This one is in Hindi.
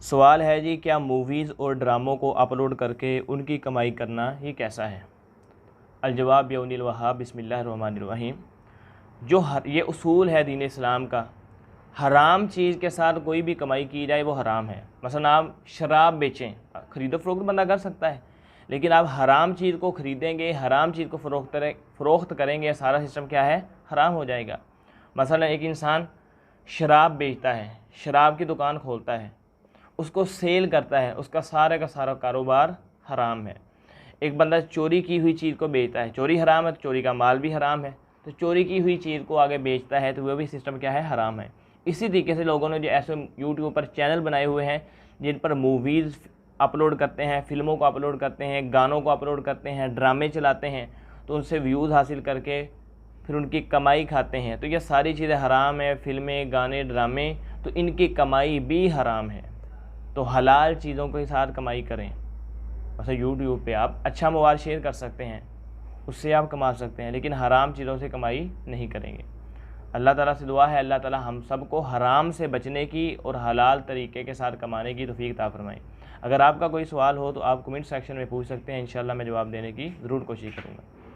सवाल है जी, क्या मूवीज़ और ड्रामों को अपलोड करके उनकी कमाई करना ये कैसा है? अलजवाब यौनिल वहाब बिस्मिल्लाहिर्रहमानिर्रहीम। ये उसूल है दीन इस्लाम का, हराम चीज़ के साथ कोई भी कमाई की जाए वो हराम है। मसलन आप शराब बेचें, ख़रीदो फ़रोख्त बंदा कर सकता है, लेकिन आप हराम चीज़ को ख़रीदेंगे, हराम चीज़ को फ़रोख्त करेंगे, सारा सिस्टम क्या है, हराम हो जाएगा। मसलन एक इंसान शराब बेचता है, शराब की दुकान खोलता है, उसको सेल करता है, उसका सारे का सारा कारोबार हराम है। एक बंदा चोरी की हुई चीज़ को बेचता है, चोरी हराम है तो चोरी का माल भी हराम है, तो चोरी की हुई चीज़ को आगे बेचता है तो वह भी सिस्टम क्या है, हराम है। इसी तरीके से लोगों ने जो ऐसे यूट्यूब पर चैनल बनाए हुए हैं जिन पर मूवीज़ अपलोड करते हैं, फिल्मों को अपलोड करते हैं, गानों को अपलोड करते हैं, ड्रामे चलाते हैं, तो उनसे व्यूज़ हासिल करके फिर उनकी कमाई खाते हैं, तो ये सारी चीज़ें हराम है। फिल्में, गाने, ड्रामे, तो इनकी कमाई भी हराम है। तो हलाल चीज़ों के साथ कमाई करें। वैसे यूट्यूब पे आप अच्छा मवाद शेयर कर सकते हैं, उससे आप कमा सकते हैं, लेकिन हराम चीज़ों से कमाई नहीं करेंगे। अल्लाह ताला से दुआ है, अल्लाह ताला हम सबको हराम से बचने की और हलाल तरीके के साथ कमाने की तौफीक अता फरमाए। अगर आपका कोई सवाल हो तो आप कमेंट सेक्शन में पूछ सकते हैं, इंशाअल्लाह मैं जवाब देने की ज़रूर कोशिश करूँगा।